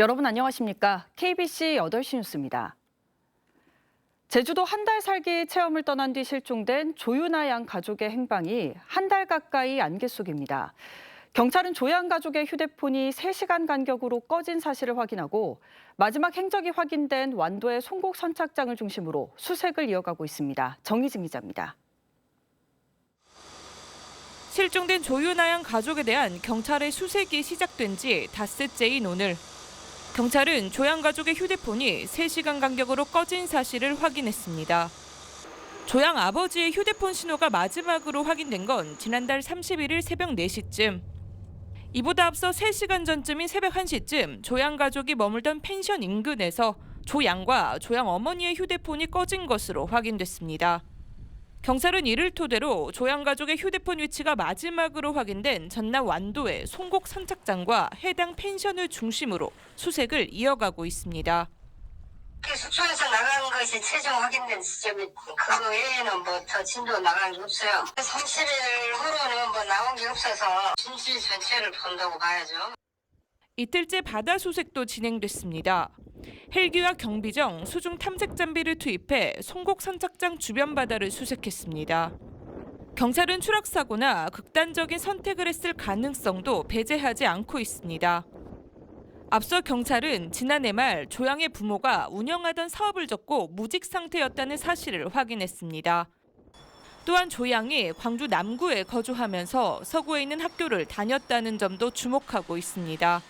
여러분 안녕하십니까? KBC 8시 뉴스입니다. 제주도 한 달 살기 체험을 떠난 뒤 실종된 조윤아 양 가족의 행방이 한 달 가까이 안개 속입니다. 경찰은 조 양 가족의 휴대폰이 3시간 간격으로 꺼진 사실을 확인하고 마지막 행적이 확인된 완도의 송곡 선착장을 중심으로 수색을 이어가고 있습니다. 정희진 기자입니다. 실종된 조윤아 양 가족에 대한 경찰의 수색이 시작된 지 닷새째인 오늘. 경찰은 조 양 가족의 휴대폰이 3시간 간격으로 꺼진 사실을 확인했습니다. 조 양 아버지의 휴대폰 신호가 마지막으로 확인된 건 지난달 31일 새벽 4시쯤. 이보다 앞서 3시간 전쯤인 새벽 1시쯤 조 양 가족이 머물던 펜션 인근에서 조 양과 조 양 어머니의 휴대폰이 꺼진 것으로 확인됐습니다. 경찰은 이를 토대로 조 양 가족의 휴대폰 위치가 마지막으로 확인된 전남 완도의 송곡 선착장과 해당 펜션을 중심으로 수색을 이어가고 있습니다. 숙소에서 나간 것이 최종 확인된 지점이 그거 외에는 뭐 더 진도 나간 게 없어요. 30일 후로는 뭐 나온 게 없어서 진실 전체를 본다고 봐야죠. 이틀째 바다 수색도 진행됐습니다. 헬기와 경비정, 수중 탐색 장비를 투입해 송곡 선착장 주변 바다를 수색했습니다. 경찰은 추락 사고나 극단적인 선택을 했을 가능성도 배제하지 않고 있습니다. 앞서 경찰은 지난해 말 조 양의 부모가 운영하던 사업을 접고 무직 상태였다는 사실을 확인했습니다. 또한 조 양이 광주 남구에 거주하면서 서구에 있는 학교를 다녔다는 점도 주목하고 있습니다.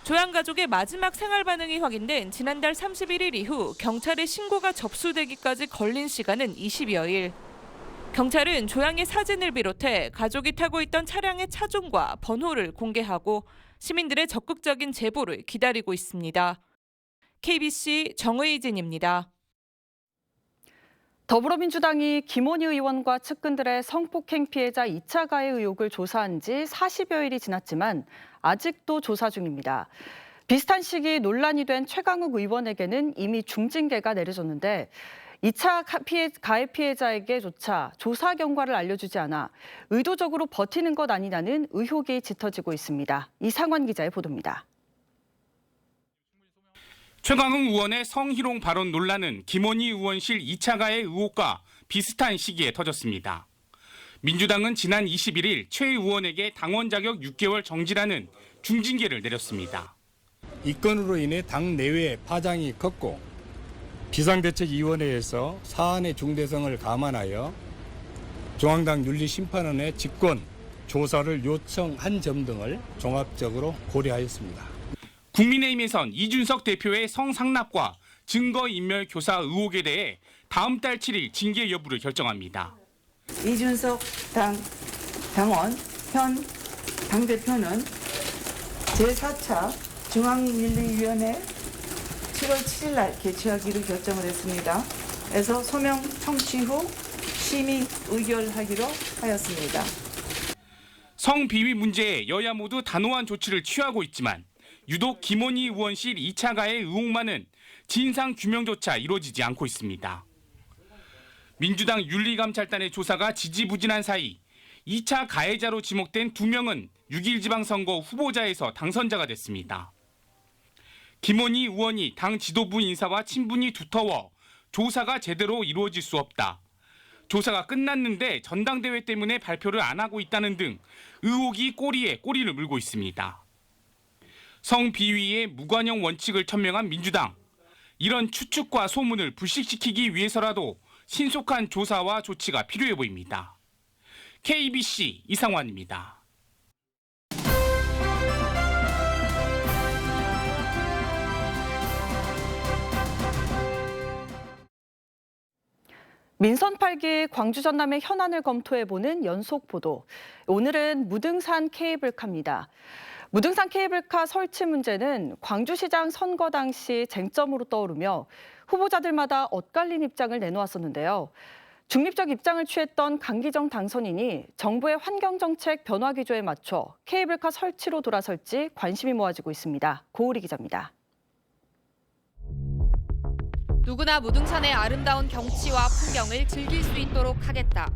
조 양 가족의 마지막 생활 반응이 확인된 지난달 31일 이후 경찰의 신고가 접수되기까지 걸린 시간은 20여일. 경찰은 조 양의 사진을 비롯해 가족이 타고 있던 차량의 차종과 번호를 공개하고 시민들의 적극적인 제보를 기다리고 있습니다. KBC 정의진입니다. 더불어민주당이 김원희 의원과 측근들의 성폭행 피해자 2차 가해 의혹을 조사한 지 40여일이 지났지만 아직도 조사 중입니다. 비슷한 시기 논란이 된 최강욱 의원에게는 이미 중징계가 내려졌는데 2차 가해 피해자에게조차 조사 경과를 알려주지 않아 의도적으로 버티는 것 아니냐는 의혹이 짙어지고 있습니다. 이상환 기자의 보도입니다. 최강욱 의원의 성희롱 발언 논란은 김원희 의원실 2차 가해 의혹과 비슷한 시기에 터졌습니다. 민주당은 지난 21일 최 의원에게 당원 자격 6개월 정지라는 중징계를 내렸습니다. 이 건으로 인해 당 내외 파장이 컸고 비상대책위원회에서 사안의 중대성을 감안하여 중앙당 윤리심판원의 직권 조사를 요청한 점 등을 종합적으로 고려하였습니다. 국민의힘에선 이준석 대표의 성상납과 증거인멸 교사 의혹에 대해 다음 달 7일 징계 여부를 결정합니다. 이준석 당원 현 당대표는 제4차 중앙윤리위원회 7월 7일 날 개최하기로 결정을 했습니다. 그래서 소명 청취 후 심의 의결하기로 하였습니다. 성비위 문제에 여야 모두 단호한 조치를 취하고 있지만 유독 김원희 의원실 2차 가해 의혹만은 진상 규명조차 이루어지지 않고 있습니다. 민주당 윤리감찰단의 조사가 지지부진한 사이 2차 가해자로 지목된 2명은 6.1 지방선거 후보자에서 당선자가 됐습니다. 김원희 의원이 당 지도부 인사와 친분이 두터워 조사가 제대로 이루어질 수 없다. 조사가 끝났는데 전당대회 때문에 발표를 안 하고 있다는 등 의혹이 꼬리에 꼬리를 물고 있습니다. 성비위의 무관용 원칙을 천명한 민주당. 이런 추측과 소문을 불식시키기 위해서라도 신속한 조사와 조치가 필요해 보입니다. KBC 이상환입니다. 민선 8기 광주 전남의 현안을 검토해보는 연속 보도. 오늘은 무등산 케이블카입니다. 무등산 케이블카 설치 문제는 광주시장 선거 당시 쟁점으로 떠오르며 후보자들마다 엇갈린 입장을 내놓았었는데요. 중립적 입장을 취했던 강기정 당선인이 정부의 환경정책 변화 기조에 맞춰 케이블카 설치로 돌아설지 관심이 모아지고 있습니다. 고우리 기자입니다. 누구나 무등산의 아름다운 경치와 풍경을 즐길 수 있도록 하겠다.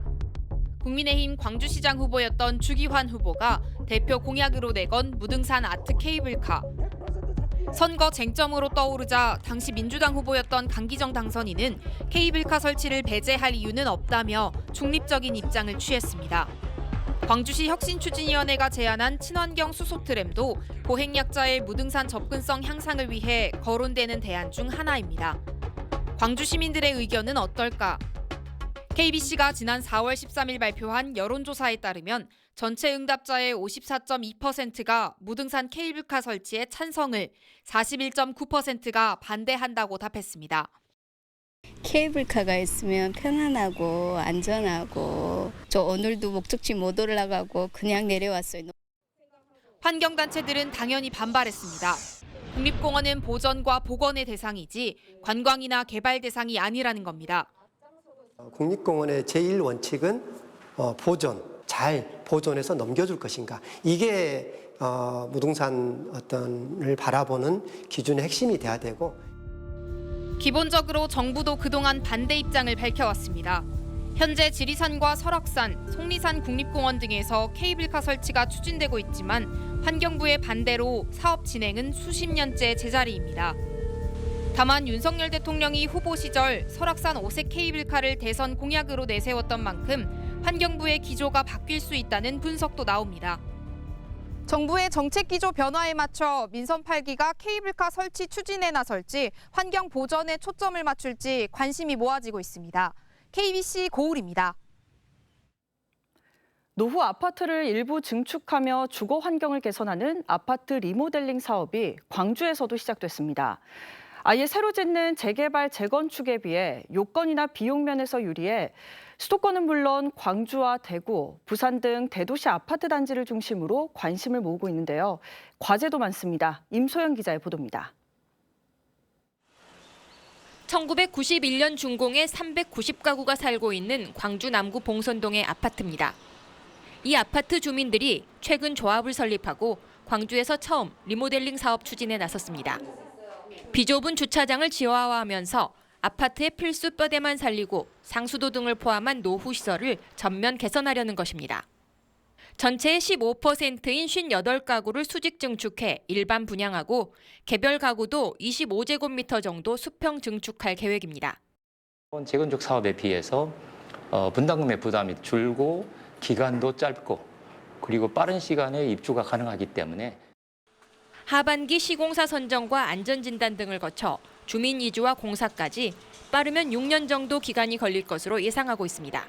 국민의힘 광주시장 후보였던 주기환 후보가 대표 공약으로 내건 무등산 아트 케이블카. 선거 쟁점으로 떠오르자 당시 민주당 후보였던 강기정 당선인은 케이블카 설치를 배제할 이유는 없다며 중립적인 입장을 취했습니다. 광주시 혁신추진위원회가 제안한 친환경 수소트램도 보행약자의 무등산 접근성 향상을 위해 거론되는 대안 중 하나입니다. 광주 시민들의 의견은 어떨까? KBC가 지난 4월 13일 발표한 여론조사에 따르면 전체 응답자의 54.2%가 무등산 케이블카 설치에 찬성을, 41.9%가 반대한다고 답했습니다. 케이블카가 있으면 편안하고 안전하고 저 오늘도 목적지 못 올라가고 그냥 내려왔어요. 환경단체들은 당연히 반발했습니다. 국립공원은 보전과 복원의 대상이지 관광이나 개발 대상이 아니라는 겁니다. 국립공원의 제1원칙은 보존, 잘 보존해서 넘겨줄 것인가. 이게 무등산 어떤을 바라보는 기준의 핵심이 돼야 되고. 기본적으로 정부도 그동안 반대 입장을 밝혀왔습니다. 현재 지리산과 설악산, 속리산 국립공원 등에서 케이블카 설치가 추진되고 있지만 환경부의 반대로 사업 진행은 수십 년째 제자리입니다. 다만 윤석열 대통령이 후보 시절 설악산 5색 케이블카를 대선 공약으로 내세웠던 만큼 환경부의 기조가 바뀔 수 있다는 분석도 나옵니다. 정부의 정책 기조 변화에 맞춰 민선 8기가 케이블카 설치 추진에 나설지 환경 보전에 초점을 맞출지 관심이 모아지고 있습니다. KBC 고울입니다. 노후 아파트를 일부 증축하며 주거 환경을 개선하는 아파트 리모델링 사업이 광주에서도 시작됐습니다. 아예 새로 짓는 재개발, 재건축에 비해 요건이나 비용 면에서 유리해 수도권은 물론 광주와 대구, 부산 등 대도시 아파트 단지를 중심으로 관심을 모으고 있는데요. 과제도 많습니다. 임소영 기자의 보도입니다. 1991년 준공에 390가구가 살고 있는 광주 남구 봉선동의 아파트입니다. 이 아파트 주민들이 최근 조합을 설립하고 광주에서 처음 리모델링 사업 추진에 나섰습니다. 비좁은 주차장을 지하화하면서 아파트의 필수 뼈대만 살리고 상수도 등을 포함한 노후 시설을 전면 개선하려는 것입니다. 전체의 15%인 58가구를 수직 증축해 일반 분양하고 개별 가구도 25제곱미터 정도 수평 증축할 계획입니다. 재건축 사업에 비해서 분담금의 부담이 줄고 기간도 짧고 그리고 빠른 시간에 입주가 가능하기 때문에 하반기 시공사 선정과 안전진단 등을 거쳐 주민 이주와 공사까지 빠르면 6년 정도 기간이 걸릴 것으로 예상하고 있습니다.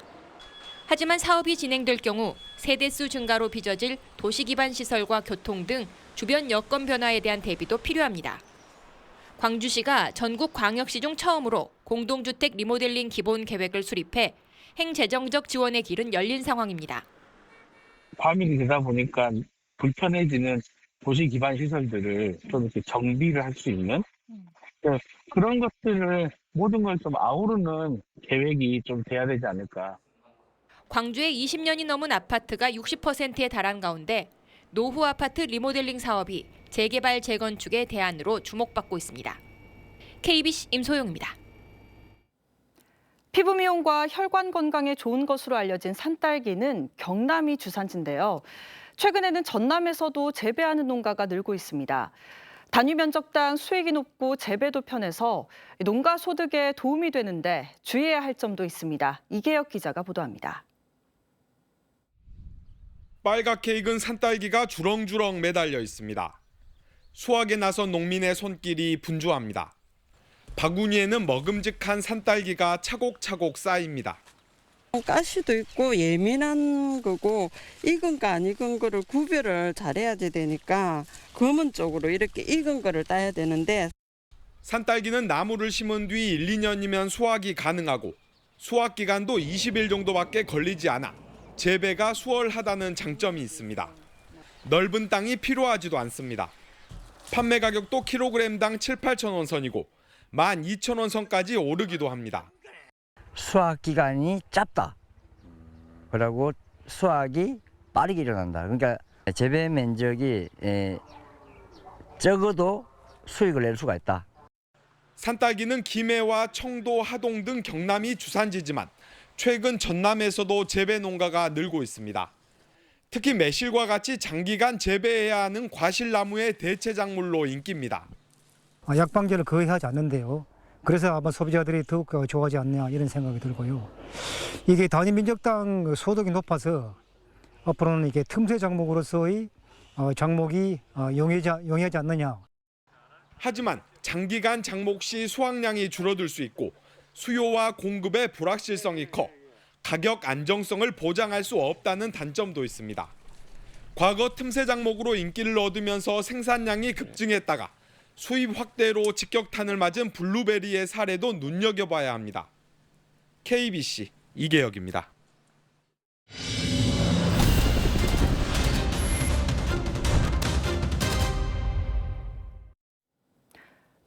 하지만 사업이 진행될 경우 세대수 증가로 빚어질 도시 기반 시설과 교통 등 주변 여건 변화에 대한 대비도 필요합니다. 광주시가 전국 광역시 중 처음으로 공동주택 리모델링 기본 계획을 수립해 행재정적 지원의 길은 열린 상황입니다. 과밀이 되다 보니까 불편해지는 도시 기반 시설들을 좀 이렇게 정비를 할 수 있는 그런 것들을 모든 걸 좀 아우르는 계획이 좀 돼야 되지 않을까. 광주의 20년이 넘은 아파트가 60%에 달한 가운데 노후 아파트 리모델링 사업이 재개발 재건축의 대안으로 주목받고 있습니다. KBC 임소영입니다. 피부 미용과 혈관 건강에 좋은 것으로 알려진 산딸기는 경남이 주산지인데요. 최근에는 전남에서도 재배하는 농가가 늘고 있습니다. 단위 면적당 수익이 높고 재배도 편해서 농가 소득에 도움이 되는데 주의해야 할 점도 있습니다. 이계혁 기자가 보도합니다. 빨갛게 익은 산딸기가 주렁주렁 매달려 있습니다. 수확에 나선 농민의 손길이 분주합니다. 바구니에는 먹음직한 산딸기가 차곡차곡 쌓입니다. 가시도 있고 예민한 거고 익은 거 안 익은 거를 구별을 잘해야 되니까 검은 쪽으로 이렇게 익은 거를 따야 되는데 산딸기는 나무를 심은 뒤 1, 2년이면 수확이 가능하고 수확 기간도 20일 정도밖에 걸리지 않아 재배가 수월하다는 장점이 있습니다. 넓은 땅이 필요하지도 않습니다. 판매 가격도 킬로그램당 7, 8천 원 선이고 12,000원 선까지 오르기도 합니다. 수확 기간이 짧다. 그리고 수확이 빠르게 일어난다. 그러니까 재배 면적이 적어도 수익을 낼 수가 있다. 산딸기는 김해와 청도, 하동 등 경남이 주산지지만 최근 전남에서도 재배 농가가 늘고 있습니다. 특히 매실과 같이 장기간 재배해야 하는 과실나무의 대체 작물로 인기입니다. 약방제를 거의 하지 않는데요. 그래서 아마 소비자들이 더욱 좋아하지 않냐 이런 생각이 들고요. 이게 단일민족당 소득이 높아서 앞으로는 이게 틈새 장목으로서의 장목이 용이하지 않느냐. 하지만 장기간 장목 시 수확량이 줄어들 수 있고 수요와 공급의 불확실성이 커 가격 안정성을 보장할 수 없다는 단점도 있습니다. 과거 틈새 장목으로 인기를 얻으면서 생산량이 급증했다가 수입 확대로 직격탄을 맞은 블루베리의 사례도 눈여겨봐야 합니다. KBC 이계혁입니다.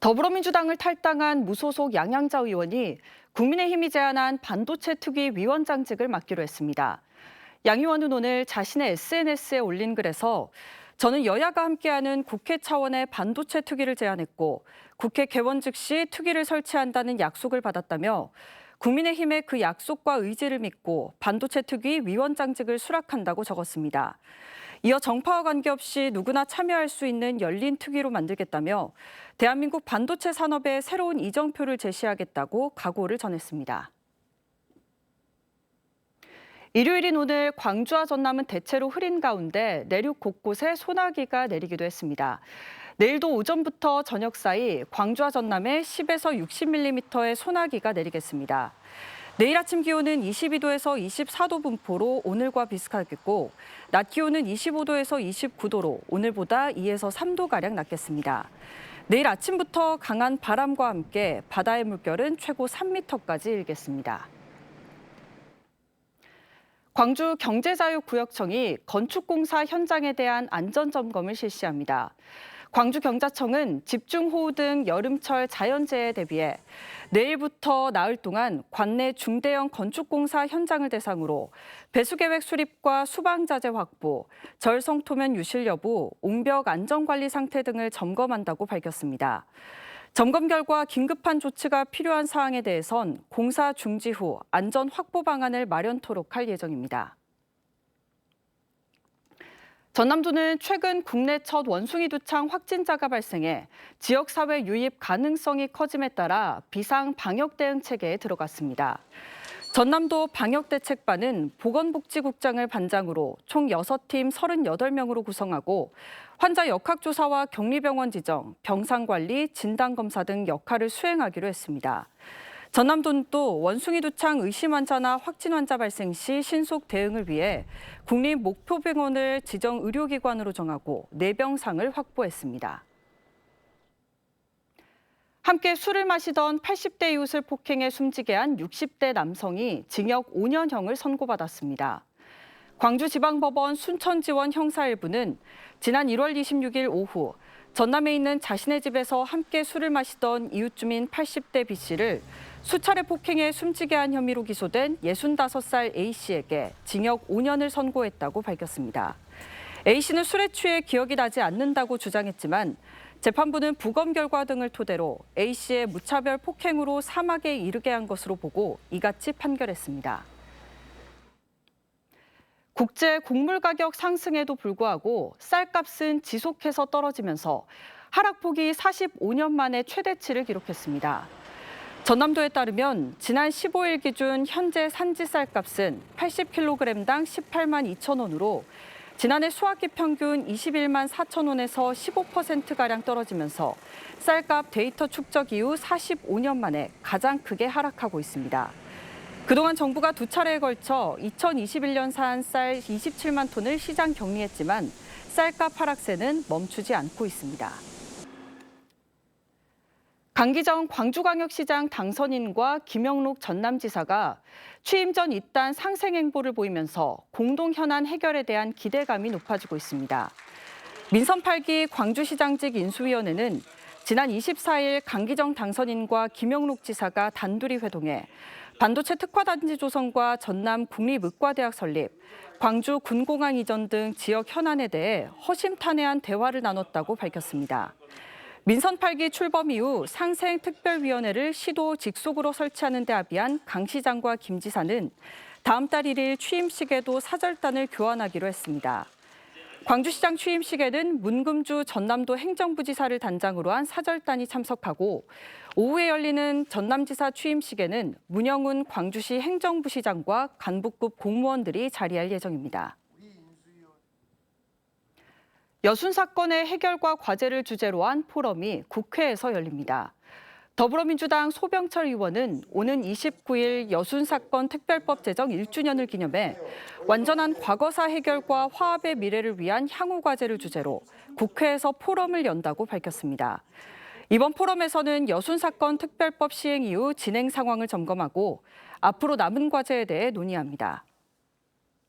더불어민주당을 탈당한 무소속 양양자 의원이 국민의힘이 제안한 반도체 투기 위원장직을 맡기로 했습니다. 양 의원은 오늘 자신의 SNS에 올린 글에서 저는 여야가 함께하는 국회 차원의 반도체 투기를 제안했고 국회 개원 즉시 투기를 설치한다는 약속을 받았다며 국민의힘의 그 약속과 의지를 믿고 반도체 투기 위원장직을 수락한다고 적었습니다. 이어 정파와 관계없이 누구나 참여할 수 있는 열린 투기로 만들겠다며 대한민국 반도체 산업의 새로운 이정표를 제시하겠다고 각오를 전했습니다. 일요일인 오늘 광주와 전남은 대체로 흐린 가운데 내륙 곳곳에 소나기가 내리기도 했습니다. 내일도 오전부터 저녁 사이 광주와 전남에 10에서 60mm의 소나기가 내리겠습니다. 내일 아침 기온은 22도에서 24도 분포로 오늘과 비슷하겠고 낮 기온은 25도에서 29도로 오늘보다 2에서 3도가량 낮겠습니다. 내일 아침부터 강한 바람과 함께 바다의 물결은 최고 3m까지 일겠습니다. 광주 경제자유구역청이 건축공사 현장에 대한 안전점검을 실시합니다. 광주경자청은 집중호우 등 여름철 자연재해에 대비해 내일부터 나흘 동안 관내 중대형 건축공사 현장을 대상으로 배수계획 수립과 수방자재 확보, 절성토면 유실 여부, 옹벽 안전관리 상태 등을 점검한다고 밝혔습니다. 점검 결과 긴급한 조치가 필요한 사항에 대해선 공사 중지 후 안전 확보 방안을 마련토록 할 예정입니다. 전남도는 최근 국내 첫 원숭이 두창 확진자가 발생해 지역사회 유입 가능성이 커짐에 따라 비상 방역 대응 체계에 들어갔습니다. 전남도 방역대책반은 보건복지국장을 반장으로 총 6팀 38명으로 구성하고 환자 역학조사와 격리병원 지정, 병상관리, 진단검사 등 역할을 수행하기로 했습니다. 전남도는 또 원숭이 두창 의심 환자나 확진 환자 발생 시 신속 대응을 위해 국립목표병원을 지정 의료기관으로 정하고 4병상을 확보했습니다. 함께 술을 마시던 80대 이웃을 폭행해 숨지게 한 60대 남성이 징역 5년형을 선고받았습니다. 광주지방법원 순천지원 형사 1부는 지난 1월 26일 오후 전남에 있는 자신의 집에서 함께 술을 마시던 이웃 주민 80대 B씨를 수차례 폭행해 숨지게 한 혐의로 기소된 65살 A씨에게 징역 5년을 선고했다고 밝혔습니다. A씨는 술에 취해 기억이 나지 않는다고 주장했지만 재판부는 부검 결과 등을 토대로 A씨의 무차별 폭행으로 사망에 이르게 한 것으로 보고 이같이 판결했습니다. 국제 곡물 가격 상승에도 불구하고 쌀값은 지속해서 떨어지면서 하락폭이 45년 만에 최대치를 기록했습니다. 전남도에 따르면 지난 15일 기준 현재 산지 쌀값은 80kg당 18만 2천 원으로 지난해 수확기 평균 21만 4천 원에서 15%가량 떨어지면서 쌀값 데이터 축적 이후 45년 만에 가장 크게 하락하고 있습니다. 그동안 정부가 2차례에 걸쳐 2021년산 쌀 27만 톤을 시장 격리했지만 쌀값 하락세는 멈추지 않고 있습니다. 강기정 광주광역시장 당선인과 김영록 전남지사가 취임 전 잇단 상생 행보를 보이면서 공동 현안 해결에 대한 기대감이 높아지고 있습니다. 민선 8기 광주시장직 인수위원회는 지난 24일 강기정 당선인과 김영록 지사가 단둘이 회동해 반도체 특화단지 조성과 전남 국립의과대학 설립, 광주 군공항 이전 등 지역 현안에 대해 허심탄회한 대화를 나눴다고 밝혔습니다. 민선 8기 출범 이후 상생특별위원회를 시도 직속으로 설치하는 데 합의한 강 시장과 김 지사는 다음 달 1일 취임식에도 사절단을 교환하기로 했습니다. 광주시장 취임식에는 문금주 전남도 행정부지사를 단장으로 한 사절단이 참석하고 오후에 열리는 전남지사 취임식에는 문영훈 광주시 행정부시장과 간부급 공무원들이 자리할 예정입니다. 여순 사건의 해결과 과제를 주제로 한 포럼이 국회에서 열립니다. 더불어민주당 소병철 의원은 오는 29일 여순 사건 특별법 제정 1주년을 기념해 완전한 과거사 해결과 화합의 미래를 위한 향후 과제를 주제로 국회에서 포럼을 연다고 밝혔습니다. 이번 포럼에서는 여순 사건 특별법 시행 이후 진행 상황을 점검하고 앞으로 남은 과제에 대해 논의합니다.